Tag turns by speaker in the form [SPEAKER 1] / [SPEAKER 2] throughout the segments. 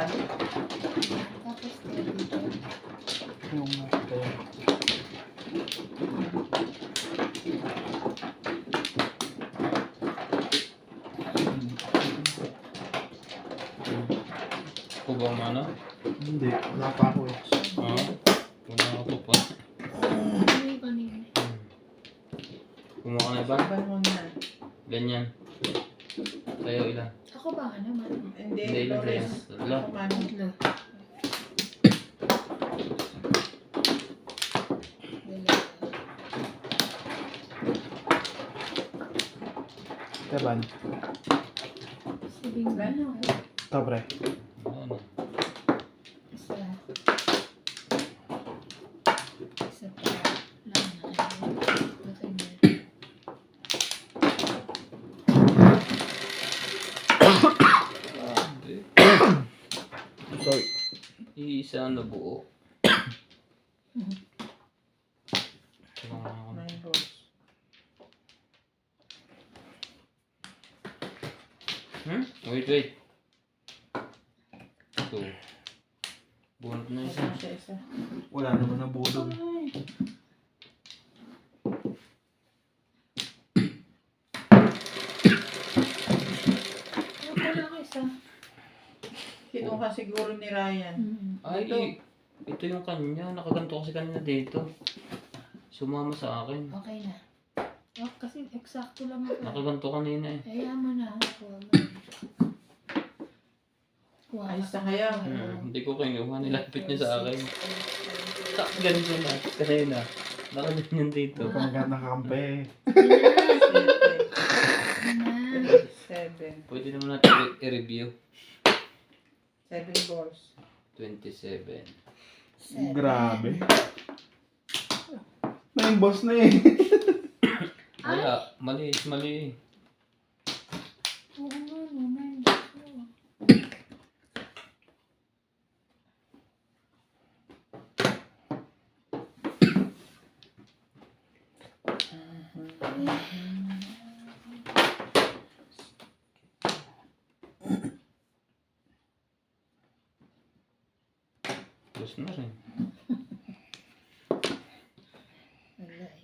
[SPEAKER 1] talo.
[SPEAKER 2] Tapos dito.
[SPEAKER 3] Yung master.
[SPEAKER 4] Kubang ano?
[SPEAKER 3] Hindi, wala pa ako eh.
[SPEAKER 4] Wala ako pa.
[SPEAKER 2] Ano yung kanina?
[SPEAKER 4] Kumuha ka na ba?
[SPEAKER 1] Saban mo na.
[SPEAKER 4] Ganyan. Sa'yo ilan?
[SPEAKER 2] Ako ba ano? Mano?
[SPEAKER 1] Hindi,
[SPEAKER 4] Hindi, ilan
[SPEAKER 1] Flores.
[SPEAKER 4] sa'yo? Wala.
[SPEAKER 1] Ako, Mano.
[SPEAKER 2] Tatlo.
[SPEAKER 3] Kaban?
[SPEAKER 2] Sabing
[SPEAKER 1] Gano?
[SPEAKER 3] Ito, pre.
[SPEAKER 4] Ano?
[SPEAKER 2] Isa. Isa pa. Lang na. Okay na.
[SPEAKER 4] Hindi.
[SPEAKER 3] Sorry.
[SPEAKER 4] Iisa na buo.
[SPEAKER 1] Nine balls.
[SPEAKER 4] Wait. Ito. Bunot na isa.
[SPEAKER 1] Isa.
[SPEAKER 3] Wala naman ang budog.
[SPEAKER 1] Ay.
[SPEAKER 2] Ano pala ako isa?
[SPEAKER 1] Kinuha siguro ni Ryan.
[SPEAKER 4] Ay, ito yung kanya. Nakaganto kasi kanina dito. Sumama sa akin.
[SPEAKER 2] Okay na. Oh, kasi eksakto lang ako.
[SPEAKER 4] Nakaganto kanina eh.
[SPEAKER 2] Kaya mo na. Kuha mo. Kuha
[SPEAKER 1] Ayos
[SPEAKER 2] ka.
[SPEAKER 1] na kaya.
[SPEAKER 4] Hindi ko kinuha. Nilapit niya sa akin. Tak, ganito na. Kanina. Nakaganyan dito.
[SPEAKER 3] Huwag ka nakakampi.
[SPEAKER 2] Na.
[SPEAKER 1] 7.
[SPEAKER 4] Pwede naman natin i-review.
[SPEAKER 1] 7 balls.
[SPEAKER 4] 27.
[SPEAKER 3] Grabe. May boss na eh.
[SPEAKER 4] Wala. Mali.
[SPEAKER 2] Oo nga, naman.
[SPEAKER 4] Tapos na rin.
[SPEAKER 2] Wala eh.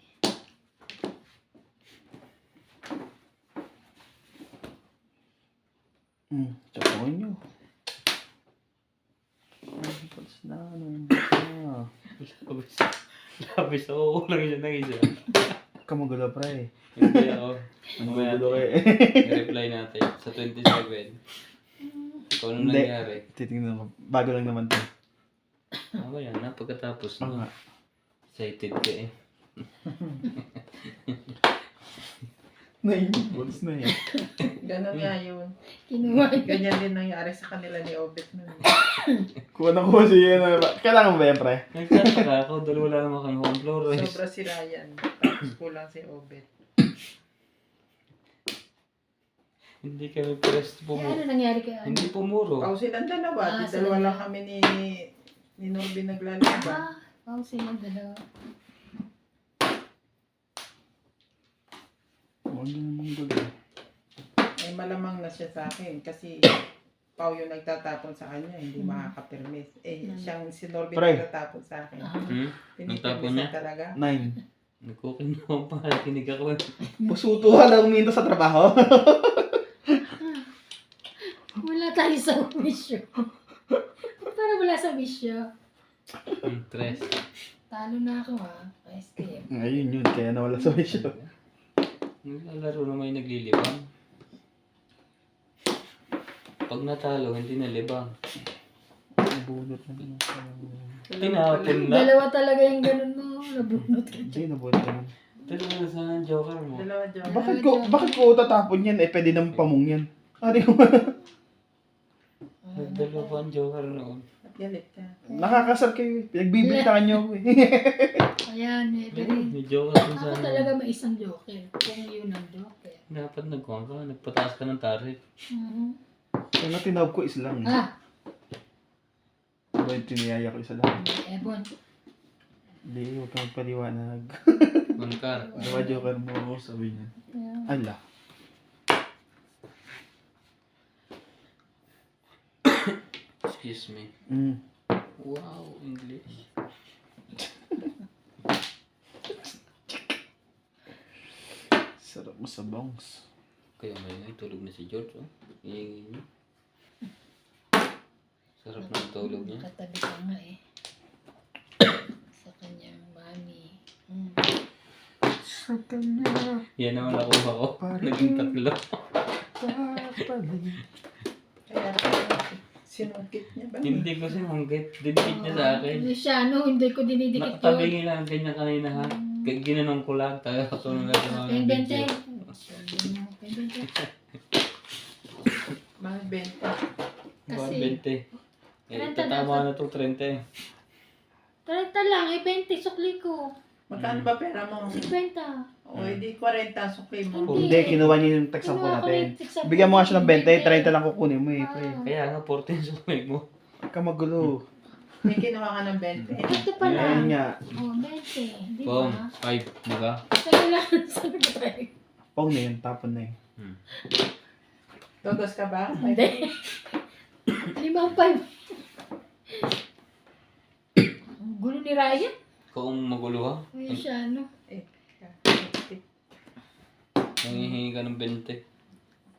[SPEAKER 3] Tsakuin nyo. Tapos na ano.
[SPEAKER 4] Labis ako. Kulang siya ng isa.
[SPEAKER 3] Kamugulo pre.
[SPEAKER 4] Hindi ako.
[SPEAKER 3] Ang gugulo eh.
[SPEAKER 4] I-reply natin sa 27. Kung ano
[SPEAKER 3] Hindi.
[SPEAKER 4] nangyari.
[SPEAKER 3] Titingnan ko. Bago lang naman to.
[SPEAKER 4] Ako yan na. Pagkatapos
[SPEAKER 3] Oo
[SPEAKER 4] na.
[SPEAKER 3] nga.
[SPEAKER 4] Excited ka eh.
[SPEAKER 3] Naiibols na eh.
[SPEAKER 1] Ganon nga yun.
[SPEAKER 2] Kinuha niya.
[SPEAKER 1] Ganyan din nangyari sa kanila ni Obet nun.
[SPEAKER 3] Kuha na kuha siya. Kailangan mo ba yan pre?
[SPEAKER 4] Nagtataka ako dahil wala naman kang home floor eh.
[SPEAKER 1] Sobra si Ryan. Tapos kulang si Obet.
[SPEAKER 4] Hindi kami press
[SPEAKER 2] Eh,
[SPEAKER 4] pumuro.
[SPEAKER 2] ano nangyari kay ano?
[SPEAKER 4] Hindi pumuro.
[SPEAKER 1] Pao silang dalawa.
[SPEAKER 2] Ah,
[SPEAKER 1] Di dalawa
[SPEAKER 2] sila.
[SPEAKER 1] lang kami ni Norby naglalaban.
[SPEAKER 2] Oh, silang dalawa.
[SPEAKER 3] Huwag nyo namang gulo.
[SPEAKER 1] Ay malamang na siya sa akin kasi Pao yung nagtatapon sa kanya, hindi makakapirmis. Eh, siyang si Norby
[SPEAKER 3] Pre.
[SPEAKER 1] nagtatapon sa akin.
[SPEAKER 4] Nagtapon niya?
[SPEAKER 1] Pinipirmisan talaga.
[SPEAKER 3] 9.
[SPEAKER 4] Nagkukin mo pa. Kinig ako.
[SPEAKER 3] Pusuto lang uminto sa trabaho.
[SPEAKER 2] Wala tayo sa wisyo. Para wala sa wisyo.
[SPEAKER 4] Tres.
[SPEAKER 2] Talo na ako ha. Escape.
[SPEAKER 3] Ngayon yun, kaya nawala sa wisyo.
[SPEAKER 4] Naglalaro na may naglilibang. Pag natalo, hindi nalibang.
[SPEAKER 3] Nabunot na yun.
[SPEAKER 4] Tinapon na.
[SPEAKER 2] Dalawa talaga yung ganun mo. Nabunot ka.
[SPEAKER 3] Hindi, nabunot na.
[SPEAKER 4] Dalawa na sana ang joker mo.
[SPEAKER 1] Dalawa dyan.
[SPEAKER 3] Bakit ko tatapon yan? Eh, pwede naman pamong yan. Ari ko.
[SPEAKER 4] Nagdalawa pa ang joker noon.
[SPEAKER 1] At galit ka.
[SPEAKER 3] Nakakasar kayo. Pinagbibintangan nyo ako eh.
[SPEAKER 2] Ayan, ito rin.
[SPEAKER 4] May joker din
[SPEAKER 2] Ako
[SPEAKER 4] sana.
[SPEAKER 2] talaga may isang joker. Kung yun ang joker.
[SPEAKER 4] Dapat nagkuhan ka. Nagpataas ka ng target.
[SPEAKER 3] Kaya na tinawag ko is lang.
[SPEAKER 2] Ah,
[SPEAKER 3] Diba yung tiniyaya ko isa lang?
[SPEAKER 2] Ebon.
[SPEAKER 3] Hindi, huwag kang magpaliwanag.
[SPEAKER 4] Mangkar.
[SPEAKER 3] Diba joker mo, sabi niya. Ala.
[SPEAKER 4] Excuse me.
[SPEAKER 3] Mm.
[SPEAKER 4] Wow, English.
[SPEAKER 3] Sarap mo sa bongs.
[SPEAKER 4] Kaya may tulog na si George, oh. Iingin niya. Sarap ng tulog niya.
[SPEAKER 2] Katabi ka nga eh. Sa kanyang mami.
[SPEAKER 3] Sa kanya
[SPEAKER 4] Yan naman nakuha ko. Naging tatlo.
[SPEAKER 3] papalit.
[SPEAKER 1] Kaya sinungkit niya ba?
[SPEAKER 4] Hindi ko sinunggit. Didikit niya sa akin.
[SPEAKER 2] Luciano, hindi ko dinidikit yun.
[SPEAKER 4] Nakatabingin lang ganyan kanina ha. Ginanong ko lang. Tayo ako nung natin mga
[SPEAKER 2] Kay Bente.
[SPEAKER 4] video.
[SPEAKER 2] Kay Bente.
[SPEAKER 1] Mga benta.
[SPEAKER 4] Mga
[SPEAKER 2] Kasi-
[SPEAKER 4] 20. Eh,
[SPEAKER 2] 30
[SPEAKER 4] tatama na to 30.
[SPEAKER 2] 30 lang, eh 20, sukli ko.
[SPEAKER 1] Magkano ba pera mo?
[SPEAKER 2] 50.
[SPEAKER 1] O, hindi 40 sukli mo.
[SPEAKER 2] Hindi.
[SPEAKER 3] Hindi, kinuha niya yung tag 10
[SPEAKER 2] Kinuha ko
[SPEAKER 3] natin.
[SPEAKER 2] yung tag 10.
[SPEAKER 3] Bigyan mo nga siya ng 20, 30 lang kukunin mo eh.
[SPEAKER 2] Ah.
[SPEAKER 3] Pre.
[SPEAKER 4] Kaya nga 14 sumay mo.
[SPEAKER 3] Huwag ka magulo.
[SPEAKER 1] May kinuha ka ng 20.
[SPEAKER 2] Ito pala.
[SPEAKER 3] Ayun nga.
[SPEAKER 2] Oh, 20. Di
[SPEAKER 4] Pong,
[SPEAKER 2] ba?
[SPEAKER 4] 5, di ba?
[SPEAKER 2] Kailangan sabi ko tayo.
[SPEAKER 3] Pong na yun, tapon na yun.
[SPEAKER 1] Todos ka ba?
[SPEAKER 2] Hindi. 5. Ang gulo ni Ryan.
[SPEAKER 4] Ikaw ang magulo ha?
[SPEAKER 2] Ay, siya ano.
[SPEAKER 4] Nangihingi ka ng 20.
[SPEAKER 2] 20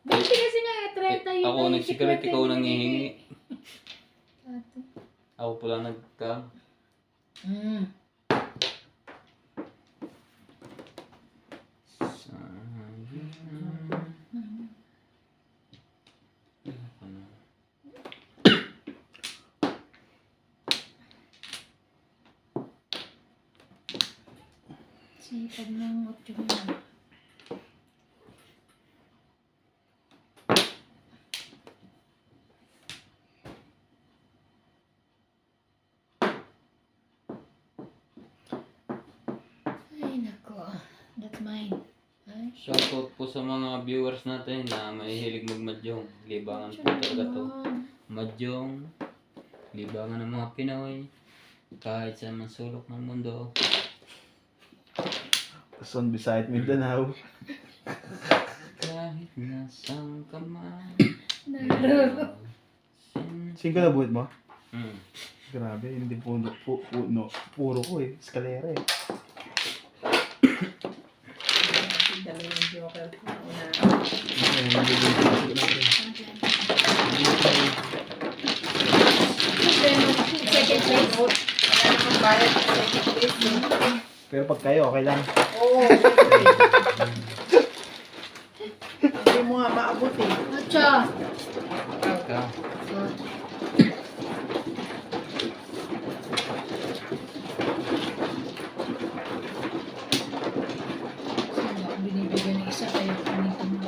[SPEAKER 2] kasi nga, 30 yun.
[SPEAKER 4] Ako
[SPEAKER 2] Ay,
[SPEAKER 4] nagsigaret,
[SPEAKER 2] si
[SPEAKER 4] ikaw
[SPEAKER 2] Kuya
[SPEAKER 4] nangihingi.
[SPEAKER 2] Ato.
[SPEAKER 4] Ako pala nagka.
[SPEAKER 2] Sipag ng 8 na. Ay, nako. That's mine. Ay,
[SPEAKER 4] Shoutout po sa mga viewers natin na mahihilig magmadyong. Libangan po talaga to. Madyong. Libangan ng mga Pinoy. Kahit sa mga sulok ng mundo.
[SPEAKER 3] Son beside Mindanao.
[SPEAKER 4] Kahit nasang ka man.
[SPEAKER 2] Nararo.
[SPEAKER 3] Sino ka nabuhat mo?
[SPEAKER 4] Hmm.
[SPEAKER 3] Grabe, hindi puro ko eh. Eskalera eh.
[SPEAKER 1] Dalawang joker. Una.
[SPEAKER 3] Ayun, nabibigyan ko natin.
[SPEAKER 2] Second place.
[SPEAKER 1] Wala namang bayad sa second place.
[SPEAKER 3] Pero pag kayo, okay lang.
[SPEAKER 1] Oo, siyempre. Hindi mo nga maabot eh.
[SPEAKER 2] Ocho.
[SPEAKER 4] Ka.
[SPEAKER 2] Sino ako binibigyan ng isa kayo kanitin mo.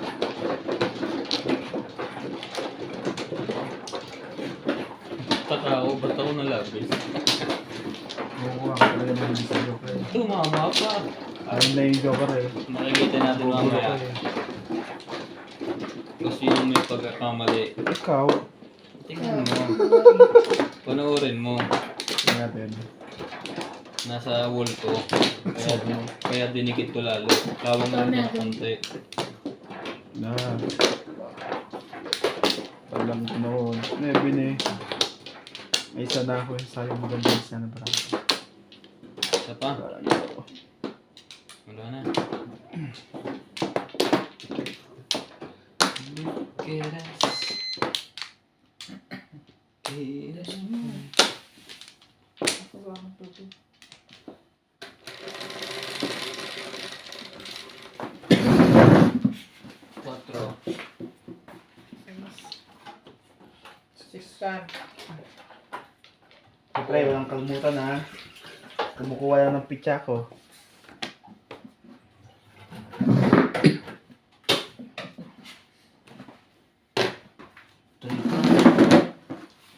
[SPEAKER 4] Tatao, ba't ako nalabis?
[SPEAKER 3] Oo, ako talaga naman sa joker eh.
[SPEAKER 4] Tumama pa.
[SPEAKER 3] Ayun na yung joker eh.
[SPEAKER 4] Makikita natin
[SPEAKER 3] Gugulo
[SPEAKER 4] mamaya.
[SPEAKER 3] ko eh.
[SPEAKER 4] Kung sino may pagkakamali.
[SPEAKER 3] Ikaw.
[SPEAKER 4] Tingnan mo. Panoorin mo.
[SPEAKER 3] Tingnan natin.
[SPEAKER 4] Nasa wall ko. Kaya dinikit ko lalo. Lawang lang ng konti.
[SPEAKER 3] Na. Talang ko noon. Nebin eh. May isa na ako eh. Sayang maganda isa na parang.
[SPEAKER 4] Isa pa.
[SPEAKER 3] Parang ito.
[SPEAKER 4] Wala na. Look at us.
[SPEAKER 1] Kuha akong tubig.
[SPEAKER 4] Quatro.
[SPEAKER 1] 6 ka.
[SPEAKER 3] Siyempre, walang kalmutan ha. Kumukuha lang ng pitsa ko.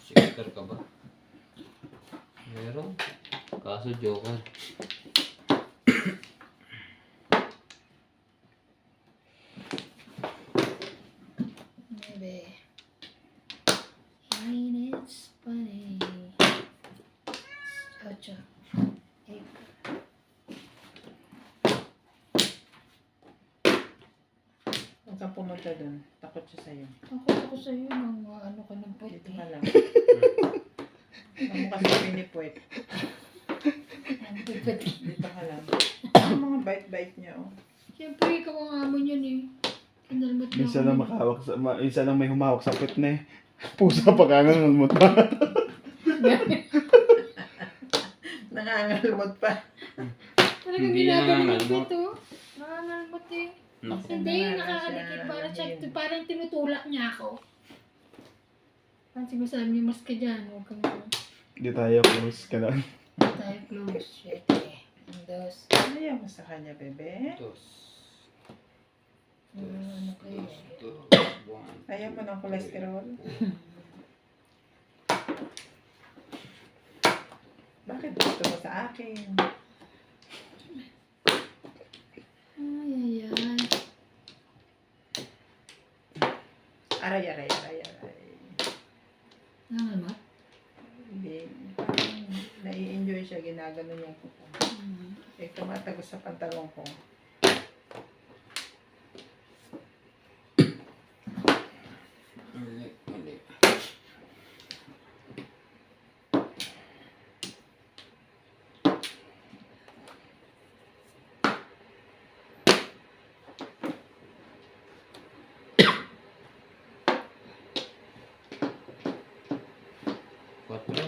[SPEAKER 4] Sister ka ba? Meron. Kaso joker.
[SPEAKER 2] Maybe. Ain't it funny? Ocho. 8.
[SPEAKER 1] Huwag kang pumunta dun. Takot siya sa'yo.
[SPEAKER 2] Ako sa'yo nang ano ka ng
[SPEAKER 1] Dito
[SPEAKER 2] puti.
[SPEAKER 1] ka lang. Ano kasi pinipwet.
[SPEAKER 2] Pagpati.
[SPEAKER 1] Dito ka lang. Ang mga bite-bite niya, oh.
[SPEAKER 2] Siyempre, ikaw ang amo niyan eh. Kinalmot na
[SPEAKER 3] Minsan
[SPEAKER 2] ako
[SPEAKER 3] lang
[SPEAKER 2] nun.
[SPEAKER 3] makahawak sa, minsan lang may humawak sa pit na eh. Pusa pa ka nga ng muta.
[SPEAKER 1] Nangangalmot pa.
[SPEAKER 2] Talagang
[SPEAKER 4] Hindi
[SPEAKER 2] ginagawa
[SPEAKER 4] nangangalmot.
[SPEAKER 2] ito. Nangangalmot eh.
[SPEAKER 4] Naku.
[SPEAKER 2] Hindi,
[SPEAKER 1] Nangangal
[SPEAKER 2] nakakadikit.
[SPEAKER 1] siya.
[SPEAKER 2] Parang, siya,
[SPEAKER 1] Yun.
[SPEAKER 2] parang tinutulak niya ako. Parang sinasabi niya, mas ka dyan. Huwag kang
[SPEAKER 3] Hindi tayo close ka lang.
[SPEAKER 2] tayo close. Shit eh. Dos.
[SPEAKER 1] Ayaw mo sa kanya, bebe.
[SPEAKER 4] Dos.
[SPEAKER 2] Ano ko eh.
[SPEAKER 4] Dos. One.
[SPEAKER 1] Ayaw mo ng cholesterol. Bakit gusto mo sa akin?
[SPEAKER 2] Ay, ay, ay.
[SPEAKER 1] Aray, aray, aray, aray.
[SPEAKER 2] Nangangalmot?
[SPEAKER 1] Hindi. Parang nai-enjoy siya, ginagano niya ko. Eh, tumatagos sa pantalong ko.
[SPEAKER 4] Mali. Mali. Quatro.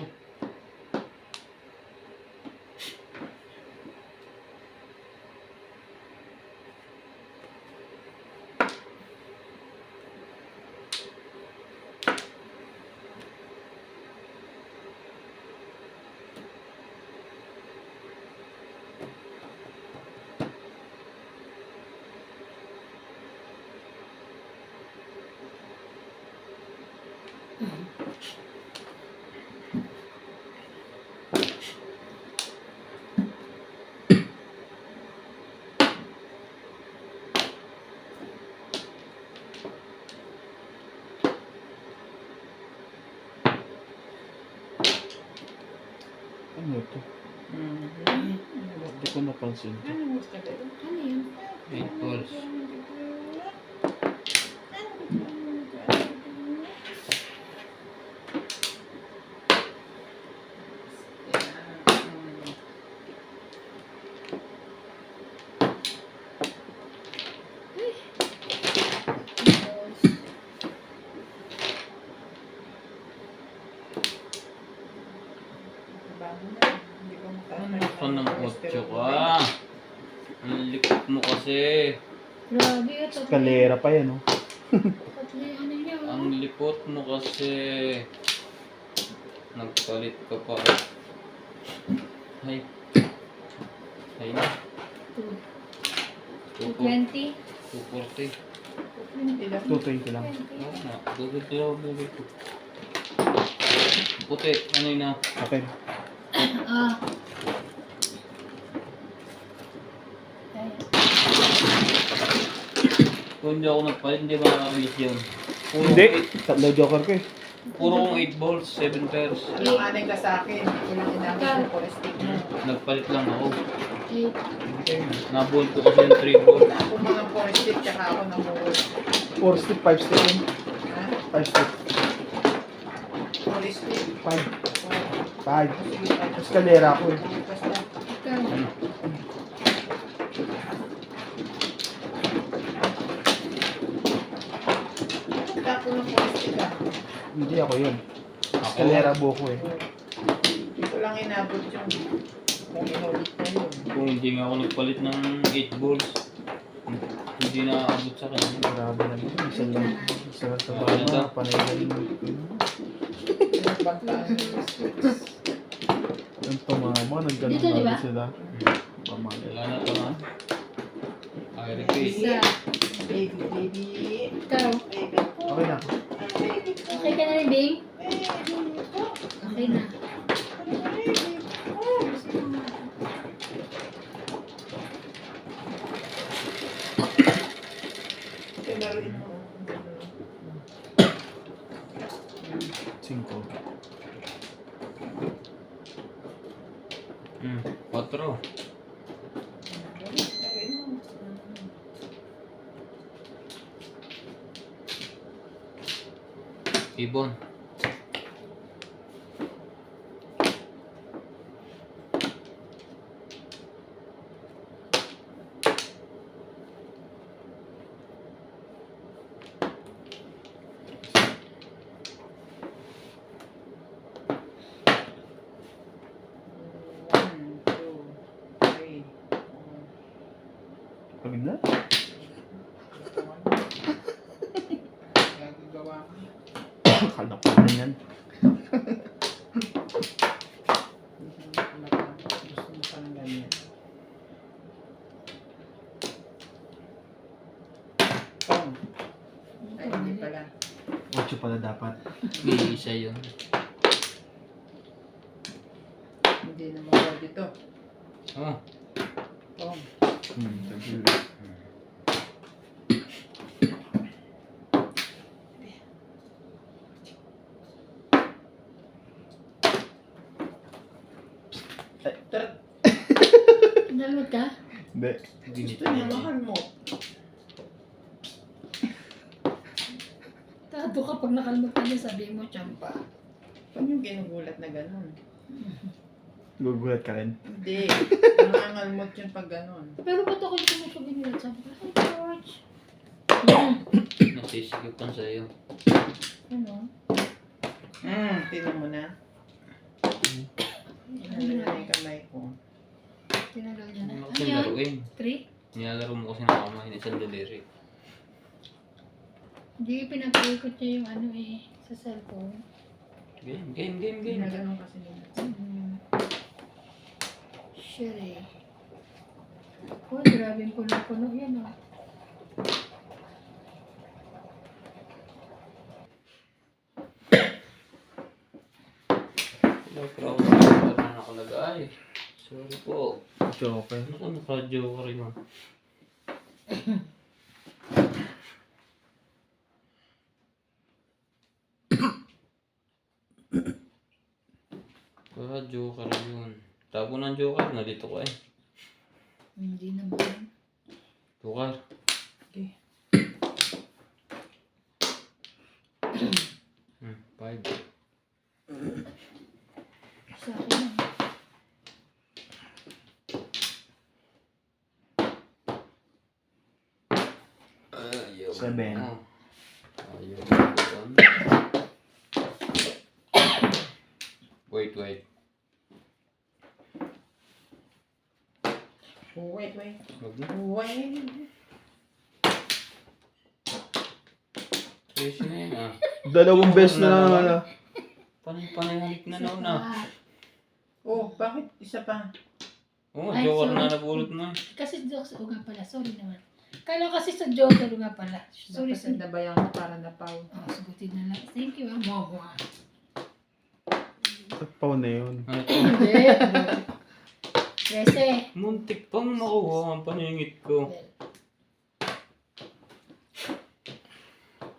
[SPEAKER 3] Ano ito? Hindi ko napansin.
[SPEAKER 1] Ano gusto ko?
[SPEAKER 2] Ano yun?
[SPEAKER 4] 8 balls.
[SPEAKER 1] Bago na. Hindi ko
[SPEAKER 4] Ano ka ng 8 ka? Ang likot mo kasi.
[SPEAKER 2] Grabe ito.
[SPEAKER 3] Kalera pa yan, oh.
[SPEAKER 2] Tatlo yung ano niya. oh.
[SPEAKER 4] Ang likot mo kasi. Nagpalit ka pa. Hay. Hay na.
[SPEAKER 2] 220.
[SPEAKER 4] 240.
[SPEAKER 1] Hindi lang.
[SPEAKER 3] 220 lang.
[SPEAKER 4] Oo nga. Google daw baby ko. Puti. Ano yun na?
[SPEAKER 3] Okay.
[SPEAKER 2] Ah. Ay,
[SPEAKER 4] Kung hindi ako nagpalit, hindi ba nakakalis yun? Puro
[SPEAKER 3] Hindi.
[SPEAKER 4] eight-
[SPEAKER 3] Tatlo joker ko eh.
[SPEAKER 4] Puro kong 8 balls, 7 pairs.
[SPEAKER 1] Ilang anay ka sa akin. Ilang inabot mo ko stick mo.
[SPEAKER 4] Nagpalit lang ako.
[SPEAKER 2] 8.
[SPEAKER 4] Nabuhol ko kasi yung 3 balls.
[SPEAKER 1] Ako mga 4 stick, tsaka ako namuhol.
[SPEAKER 3] 4 stick, 5 stick yun.
[SPEAKER 1] Ha?
[SPEAKER 3] 5 stick.
[SPEAKER 1] 4 stick.
[SPEAKER 3] 5.
[SPEAKER 1] Oh,
[SPEAKER 3] 5.
[SPEAKER 1] sige,
[SPEAKER 3] Tapos kalera ko eh.
[SPEAKER 1] basta.
[SPEAKER 2] Ikaw.
[SPEAKER 4] Ano?
[SPEAKER 1] Tapo ng 4 stick ah.
[SPEAKER 3] Hindi ako yun. Tapos
[SPEAKER 4] Ako?
[SPEAKER 3] kalera buko eh.
[SPEAKER 1] Hindi ko lang inabot yung kung inulit na yun.
[SPEAKER 4] Kung hindi nga ako nagpalit ng 8 balls, hindi na abot sa akin.
[SPEAKER 3] Grabe naman. Isa lang. Isa lang sa
[SPEAKER 4] Okay na to.
[SPEAKER 3] bama. Panay lang yun.
[SPEAKER 1] Yung bantaan yung
[SPEAKER 3] Yung tumama. Nagganon
[SPEAKER 2] Dito, di ba?
[SPEAKER 3] lagi sila. Pamagay.
[SPEAKER 4] Wala na ito ha. I repeat.
[SPEAKER 2] Isa.
[SPEAKER 1] baby, baby.
[SPEAKER 2] Ikaw.
[SPEAKER 1] Baby ko.
[SPEAKER 3] Okay na.
[SPEAKER 1] Ang baby ko.
[SPEAKER 2] Okay ka na rin, Bing?
[SPEAKER 1] Baby ko.
[SPEAKER 2] Okay na.
[SPEAKER 1] Ang baby ko. Laruin mo.
[SPEAKER 3] 5.
[SPEAKER 4] 4.
[SPEAKER 1] Laruin mo.
[SPEAKER 4] Ibon.
[SPEAKER 3] Pagod na.
[SPEAKER 1] Gagawa ko.
[SPEAKER 3] Akala ko na yan.
[SPEAKER 1] Gusto mo pa ng ganyan. Pong. Ay, hindi pala.
[SPEAKER 3] 8 pala dapat.
[SPEAKER 4] Iisa yun.
[SPEAKER 1] Hindi naman pwede to.
[SPEAKER 4] Oh,
[SPEAKER 1] Pong.
[SPEAKER 3] Thank you.
[SPEAKER 1] Tara,
[SPEAKER 2] Nalmot ka?
[SPEAKER 3] Hindi.
[SPEAKER 1] gusto niya mahal mo.
[SPEAKER 2] Tato ka pag nakalmot ka niya, sabi mo, champa.
[SPEAKER 1] Paano yung ginugulat na gano'n?
[SPEAKER 3] Gugulat ka rin.
[SPEAKER 1] Hindi. Nangangalmot yung pag gano'n.
[SPEAKER 2] Pero ba't ako yung sumusubi nila, champa? Ay, George.
[SPEAKER 4] nasisikipan sa'yo.
[SPEAKER 2] Ano?
[SPEAKER 1] Tinan mo na. Ano na yung kamay ko?
[SPEAKER 2] Tinagal niya na.
[SPEAKER 4] Ano
[SPEAKER 2] Ano
[SPEAKER 4] kasi
[SPEAKER 2] yan?
[SPEAKER 4] laruin?
[SPEAKER 2] 3?
[SPEAKER 4] Nilalaro mo kasi ng kamay na isang daliri.
[SPEAKER 2] Hindi, pinag-record niya yung ano eh, sa cellphone.
[SPEAKER 4] Game.
[SPEAKER 1] Ginaganon kasi nila.
[SPEAKER 2] Sure eh. Oh, grabe yung puno-puno yan oh.
[SPEAKER 4] Pero ako sa na nakalagay. Sorry po.
[SPEAKER 3] Joker.
[SPEAKER 4] Ano ka naka-joker yun? Joker yun. Tabo ng joker, nalito ko eh.
[SPEAKER 2] Hindi naman.
[SPEAKER 4] Joker.
[SPEAKER 1] Okay.
[SPEAKER 4] 5.
[SPEAKER 2] Sa akin lang.
[SPEAKER 4] Ayaw.
[SPEAKER 3] 7.
[SPEAKER 4] Oh. Ayaw. Wait.
[SPEAKER 1] Wait.
[SPEAKER 4] Wag na.
[SPEAKER 1] Wait.
[SPEAKER 4] Tracy na yun ah.
[SPEAKER 3] Dalawang beses na.
[SPEAKER 4] Panay-halik na noon ah.
[SPEAKER 1] Oh, bakit isa pa?
[SPEAKER 4] Oo,
[SPEAKER 2] Ay,
[SPEAKER 4] joker
[SPEAKER 2] sorry.
[SPEAKER 4] na nabulot mo eh.
[SPEAKER 2] Kasi jokes, o nga pala, sorry naman. Kala kasi sa Joker nga pala. Sorry,
[SPEAKER 1] Dapat
[SPEAKER 2] sorry.
[SPEAKER 1] nabayan ko para napaw.
[SPEAKER 2] Oh, sagutin na lang. Thank you, ah. Mwa.
[SPEAKER 3] Pau na yun.
[SPEAKER 4] Ano to?
[SPEAKER 2] Hindi. Kasi,
[SPEAKER 4] Muntik pang makuha ang paningit ko.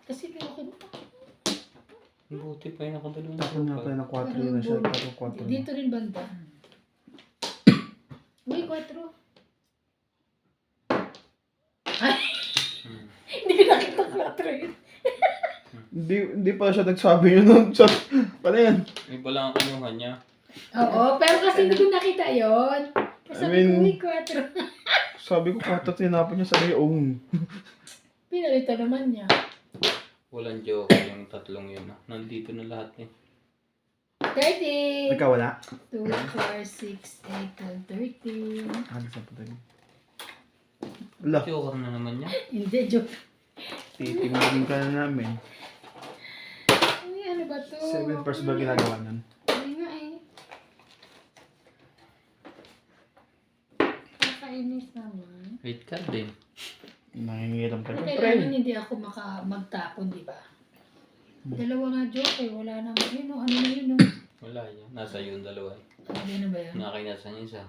[SPEAKER 2] kasi okay na.
[SPEAKER 4] Buti pa yung nakadalawang
[SPEAKER 3] Tapos nga pala ng 4 yun na siya. Tapos 4 na.
[SPEAKER 2] Dito rin banda. Uy, 4. Ay! Hindi ko nakita 4 yun.
[SPEAKER 3] Hindi pala siya nagsabi yun nun. Chat. Paano yan?
[SPEAKER 4] Iba lang ang kinuha niya.
[SPEAKER 2] Oo, pero kasi hindi ko nakita yun. Kasi
[SPEAKER 3] I mean-
[SPEAKER 2] uy, 4.
[SPEAKER 3] Sabi ko 4 tinapon niya sa yung.
[SPEAKER 2] Pinalitan naman niya.
[SPEAKER 4] Walang joker yung tatlong yun ah. Nandito na lahat eh.
[SPEAKER 2] 30.
[SPEAKER 3] Ikaw wala?
[SPEAKER 2] 2, 4, 6, 8, 12, 13.
[SPEAKER 3] Ano sa puto yun? Wala.
[SPEAKER 4] Joker na naman niya.
[SPEAKER 2] Hindi, joke.
[SPEAKER 3] Titingnan ka na namin.
[SPEAKER 2] Ay, ano ba to?
[SPEAKER 3] 7 first ba ginagawa nun?
[SPEAKER 2] Ay nga eh. Kakainis naman.
[SPEAKER 4] Wait card din.
[SPEAKER 3] Nangingiram ka.
[SPEAKER 2] Kailangan
[SPEAKER 3] Siyempre.
[SPEAKER 2] hindi ako magtapon, di ba? Dalawa nga joke eh. Wala naman yun. Ano na yun? Oh.
[SPEAKER 4] Wala yan. Nasa yun dalawa eh.
[SPEAKER 2] Ano na ba yan?
[SPEAKER 4] Nakakinasan niya isa.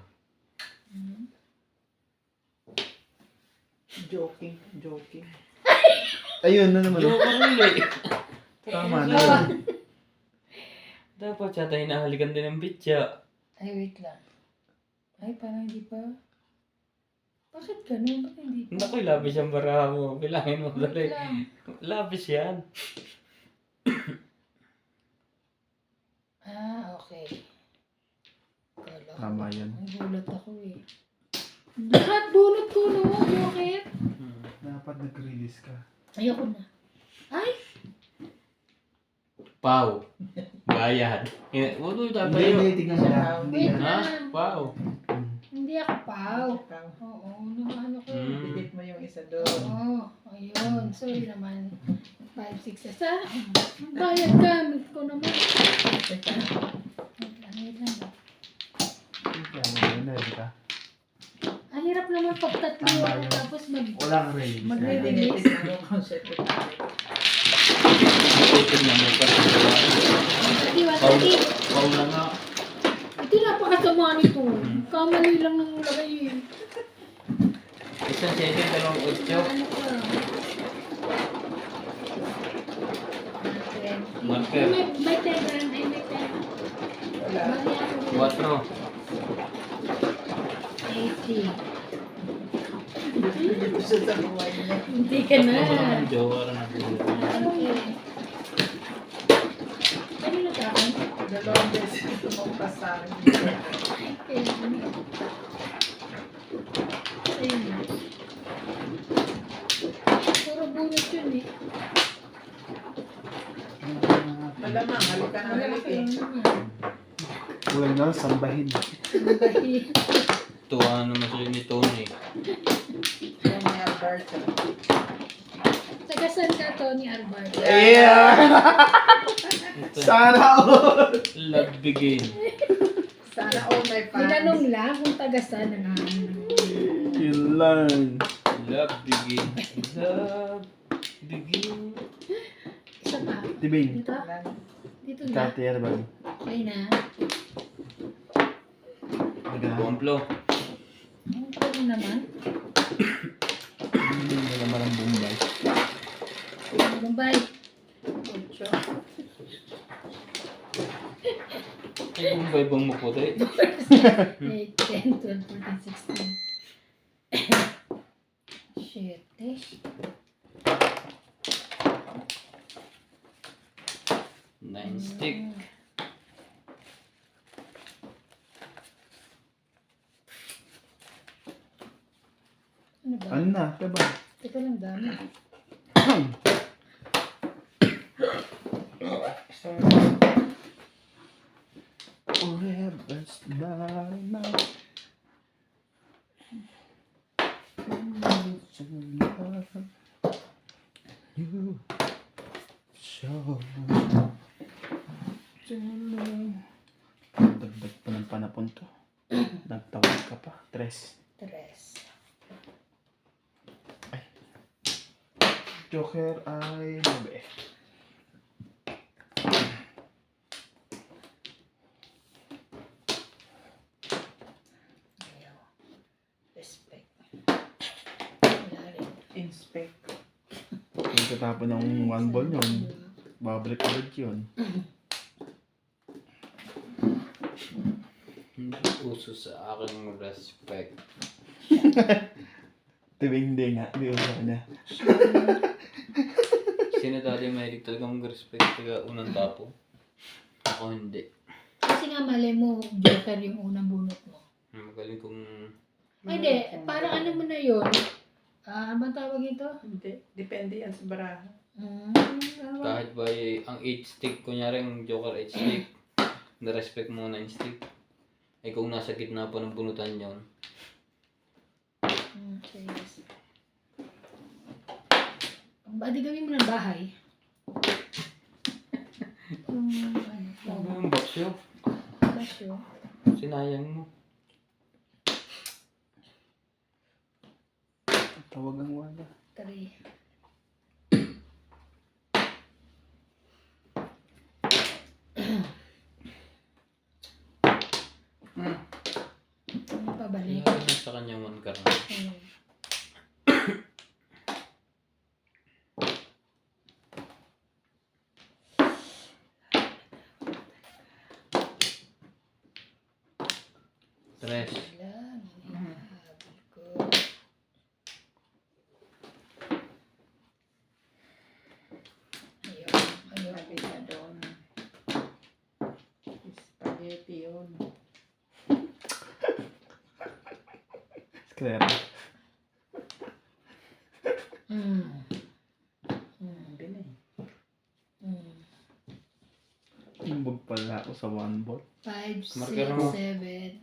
[SPEAKER 1] Joking.
[SPEAKER 3] Ayun na naman.
[SPEAKER 4] Joker ulit.
[SPEAKER 3] Tama na.
[SPEAKER 2] Ah.
[SPEAKER 4] Dapat siya tayo nahalikan din ng bitya.
[SPEAKER 2] Ay, wait lang. Ay, parang hindi pa. Bakit ganun? Bakit hindi pa?
[SPEAKER 4] Naku, labis yung baraha mo. Bilangin mo
[SPEAKER 2] Wait
[SPEAKER 4] dali.
[SPEAKER 2] lang.
[SPEAKER 4] Labis yan.
[SPEAKER 2] Ah, okay. Kala ko.
[SPEAKER 3] Tama yan.
[SPEAKER 2] Ang gulat ako eh. Lahat bunot ko no, Joker.
[SPEAKER 3] Dapat nag-release ka.
[SPEAKER 2] Ayoko na. Ay!
[SPEAKER 4] Pau. Bayad. Huwag mo tatayo.
[SPEAKER 3] tignan mo na.
[SPEAKER 2] Wait
[SPEAKER 4] Ha?
[SPEAKER 2] lang.
[SPEAKER 4] Pau.
[SPEAKER 2] Hindi Hindi ako pau.
[SPEAKER 1] Ikaw.
[SPEAKER 2] Oo, ano ko.
[SPEAKER 1] Delete mo yung isa doon.
[SPEAKER 2] Oo, ayun. Sorry naman. 5, 6, sa. Bayad gamit ko naman.
[SPEAKER 1] Teka.
[SPEAKER 2] Wait lang ba?
[SPEAKER 3] Ano, di ka?
[SPEAKER 2] Ang hirap naman pag tatlo
[SPEAKER 3] Tama
[SPEAKER 2] ako
[SPEAKER 3] yun.
[SPEAKER 2] tapos
[SPEAKER 3] Walang release.
[SPEAKER 1] Magre-delete na yung concept ko tayo.
[SPEAKER 4] Ito na mo pa.
[SPEAKER 2] Wati.
[SPEAKER 4] Paula nga.
[SPEAKER 2] Ito napakasama nito. Kamali lang ng lagay eh.
[SPEAKER 4] Isang second, dalawang otso.
[SPEAKER 2] Ano ka?
[SPEAKER 4] Marker.
[SPEAKER 2] May 10 gram. Ay, may 10.
[SPEAKER 1] Wala.
[SPEAKER 2] Mali ako.
[SPEAKER 4] 4.
[SPEAKER 2] 80.
[SPEAKER 1] Dito siya sa buhay niya.
[SPEAKER 2] Hindi ka na.
[SPEAKER 4] Tatlo mo naman, Jowa na po.
[SPEAKER 2] Okay. Kanino sa akin?
[SPEAKER 1] Dalawang beses tumampas sa akin.
[SPEAKER 2] Okay. Ayun na. Puro bunot yun eh.
[SPEAKER 1] Malamang, halika na
[SPEAKER 2] Wala
[SPEAKER 1] halik
[SPEAKER 2] ka
[SPEAKER 1] eh.
[SPEAKER 2] lang naman.
[SPEAKER 3] Kulay na, sambahin.
[SPEAKER 2] Babae.
[SPEAKER 4] Tuwa naman sa'yo ni Tony.
[SPEAKER 1] Yan ni Alberto.
[SPEAKER 2] Tagasan ka, Tony Alberto.
[SPEAKER 3] Yeah!
[SPEAKER 4] Ito,
[SPEAKER 3] Sana all!
[SPEAKER 4] love begin.
[SPEAKER 1] Sana all my fans.
[SPEAKER 2] Tinanong lang kung tagasan na nga.
[SPEAKER 3] Yun lang.
[SPEAKER 4] Love begin. Love begin.
[SPEAKER 2] Isa pa.
[SPEAKER 3] Tibing.
[SPEAKER 2] Dito? Dito na.
[SPEAKER 3] Kati Erbal.
[SPEAKER 2] Okay na.
[SPEAKER 4] Bumplo.
[SPEAKER 2] Ang pwede naman.
[SPEAKER 3] Wala marang Bombay.
[SPEAKER 2] Bombay.
[SPEAKER 1] Ocho.
[SPEAKER 4] Ay, Bombay bang maputi?
[SPEAKER 2] 8, 10, 12, 14, 16. Shit, eh.
[SPEAKER 4] Nine stick.
[SPEAKER 2] Ano ba?
[SPEAKER 3] Ano na? Diba?
[SPEAKER 2] Teka lang, dami.
[SPEAKER 1] So,
[SPEAKER 3] Forever's not enough. You show. Dagdag pa ng panapon to. Nagtawag ka pa. 3.
[SPEAKER 2] 3.
[SPEAKER 3] Joker ay 9.
[SPEAKER 2] Ayaw. Respect. Wala rin.
[SPEAKER 1] inspect.
[SPEAKER 3] Kung tatapon ng 1 ball yun, babalik ulit yun.
[SPEAKER 4] Hindi uso sa aking respect.
[SPEAKER 3] Tibing hindi nga. Hindi uso na.
[SPEAKER 4] Sino dati mahilig talaga mag-respect taga unang tapo? Ako hindi.
[SPEAKER 2] Kasi nga mali mo, Joker yung unang bunot mo.
[SPEAKER 4] Magaling kong...
[SPEAKER 2] Ay, hindi. Parang ano mo na yun? Ano bang tawag ito?
[SPEAKER 1] Hindi. Depende yan sa baraha.
[SPEAKER 2] Ano ba?
[SPEAKER 4] Kahit ba ang 8 stick, kunyari ang Joker 8 stick, na-respect mo 9 stick. Ay kung nasa gitna pa ng bunutan yon.
[SPEAKER 2] Yes. Di gawin mo ng bahay.
[SPEAKER 4] Ano ba yung baksyo?
[SPEAKER 2] Basyo.
[SPEAKER 4] Sinayang mo.
[SPEAKER 3] Tawag ang wala.
[SPEAKER 2] 3. Ano pa balik?
[SPEAKER 4] Sinayang na sa kanyang one card. Tres.
[SPEAKER 2] Lang. Hinahabol ko. Ayun. Ayun.
[SPEAKER 1] Sabi niya doon. Spaghetti yun.
[SPEAKER 3] Clara.
[SPEAKER 1] Bili.
[SPEAKER 3] Imbog pala ako sa 1 ball.
[SPEAKER 2] 5, 6,
[SPEAKER 4] Marker mo.
[SPEAKER 2] 7.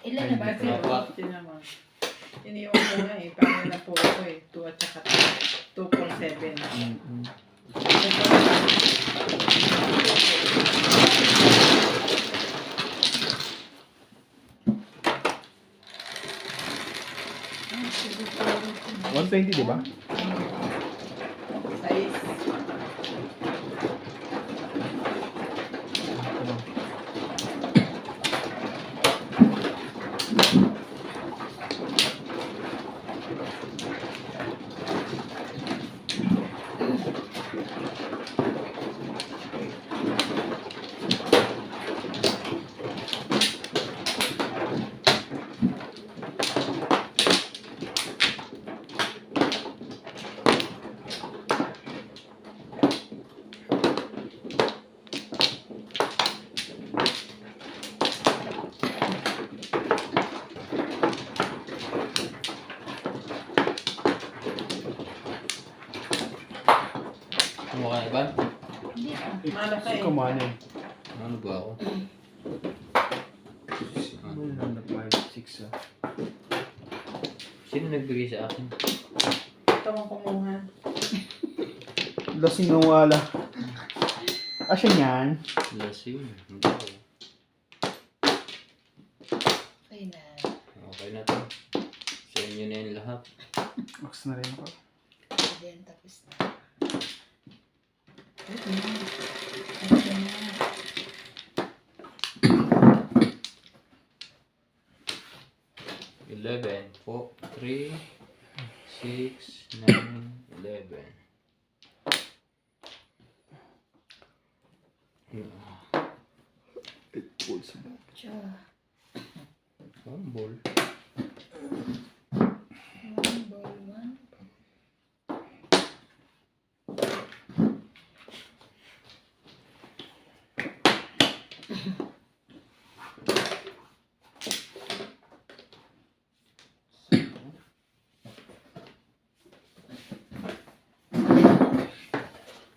[SPEAKER 2] Ilan na ba?
[SPEAKER 3] Ay,
[SPEAKER 2] Fifth?
[SPEAKER 4] Apat.
[SPEAKER 1] Ito naman. Iniwan ko nga eh. Parang na po ako eh. 2 at saka 2.7.
[SPEAKER 3] Mm-mm.
[SPEAKER 2] Ah, siguro.
[SPEAKER 3] 120, di ba?
[SPEAKER 1] Size.
[SPEAKER 3] Ito lang.
[SPEAKER 4] Kumukha na ba?
[SPEAKER 2] Hindi pa.
[SPEAKER 1] Malaki eh.
[SPEAKER 3] Kumano eh.
[SPEAKER 4] Ano ba ako?
[SPEAKER 3] Ano yung 5, 6 ah.
[SPEAKER 4] Sino nagbigay sa akin?
[SPEAKER 1] Ito ang kumuha.
[SPEAKER 3] Lasing ng wala. Asya niyan.
[SPEAKER 4] Lasing. Hindi ako.
[SPEAKER 2] Okay na.
[SPEAKER 4] Okay na to. Sa inyo na yung lahat.
[SPEAKER 3] Box na rin ako.
[SPEAKER 2] Then, tapos na. Okay na. Okay na.
[SPEAKER 4] Eleven, 4, 3, 6, 9, 11.
[SPEAKER 3] 8 balls.
[SPEAKER 2] Tsa.
[SPEAKER 4] One ball.
[SPEAKER 2] 1 ball, 1.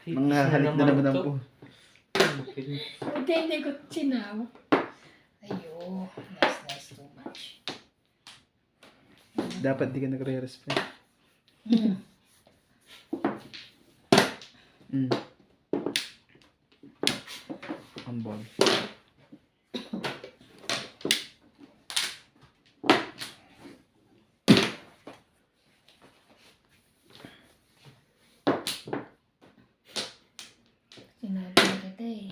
[SPEAKER 3] Manghahalik na naman ang po.
[SPEAKER 2] Hindi ko sinawak. Ayo, nice, too much.
[SPEAKER 3] Dapat di ka nagre-respect.
[SPEAKER 2] Hmm.
[SPEAKER 3] Mm. 1 ball.
[SPEAKER 2] Sinabi na kita eh.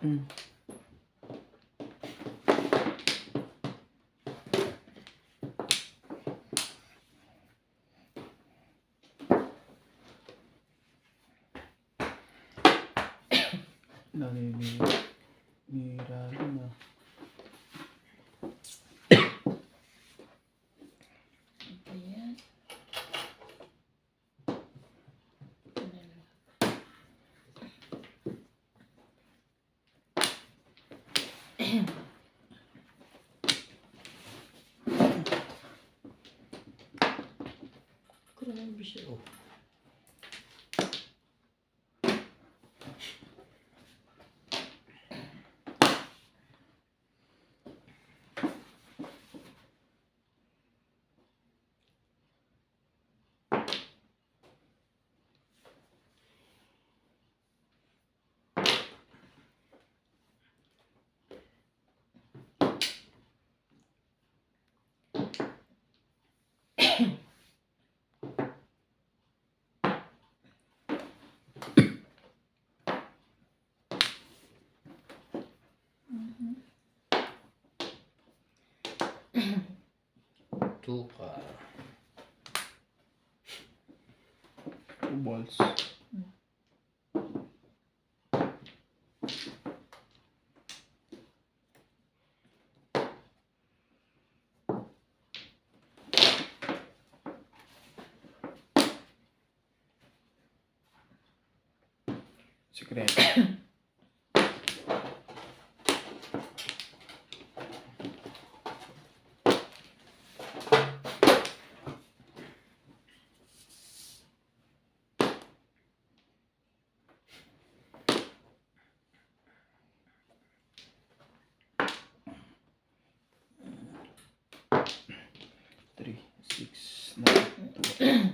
[SPEAKER 3] Mm. Naninira na.
[SPEAKER 2] Ayan.
[SPEAKER 4] Grabe siya. Oh. Tukar.
[SPEAKER 3] 2 balls. Sikreto. Three, 6, 9.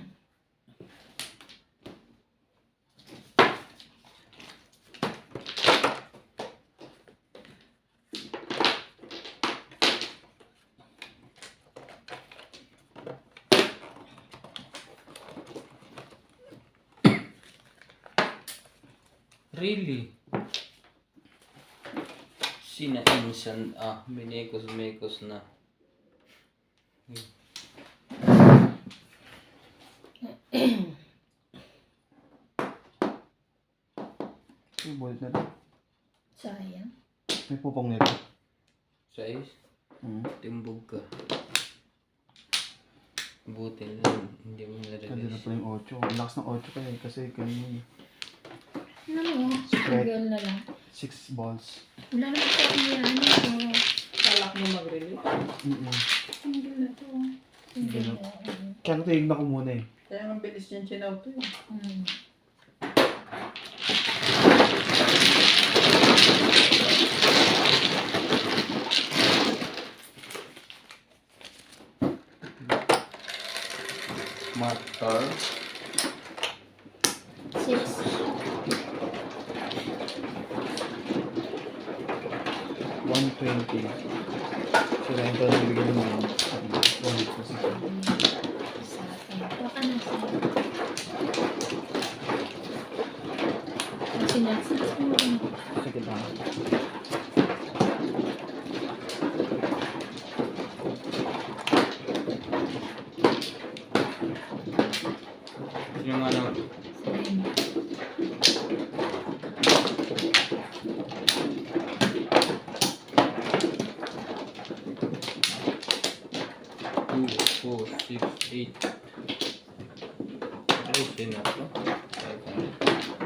[SPEAKER 4] Really? Insan minekos-mekos na.
[SPEAKER 3] Yung bullet na lang.
[SPEAKER 2] Sayang.
[SPEAKER 3] May pupong nito.
[SPEAKER 4] Size?
[SPEAKER 3] Hmm.
[SPEAKER 4] Timbog ka. Buti na lang, hindi mo
[SPEAKER 3] Kanina
[SPEAKER 4] na-release.
[SPEAKER 3] pa yung 8. Ang lakas ng 8 kaya kasi kanina
[SPEAKER 2] Ano mo?
[SPEAKER 3] Secret.
[SPEAKER 2] Single na lang.
[SPEAKER 3] 6 balls.
[SPEAKER 2] Wala naman sa kanya. Ano to?
[SPEAKER 1] Kalak mo mag-release.
[SPEAKER 2] Single na to. Single na.
[SPEAKER 3] Kaya natignan ko muna eh.
[SPEAKER 1] Kaya ang bilis niyan chinauto eh.
[SPEAKER 3] Matter.
[SPEAKER 2] 6.
[SPEAKER 3] 120. Sila yung parang nabigyan ng 1 kasi.
[SPEAKER 2] Sa akin. Baka na sa sinasas mo rin.
[SPEAKER 3] Sige lang.
[SPEAKER 4] Yung ano, two, 4, 6, 8. Ayos din ako. 500.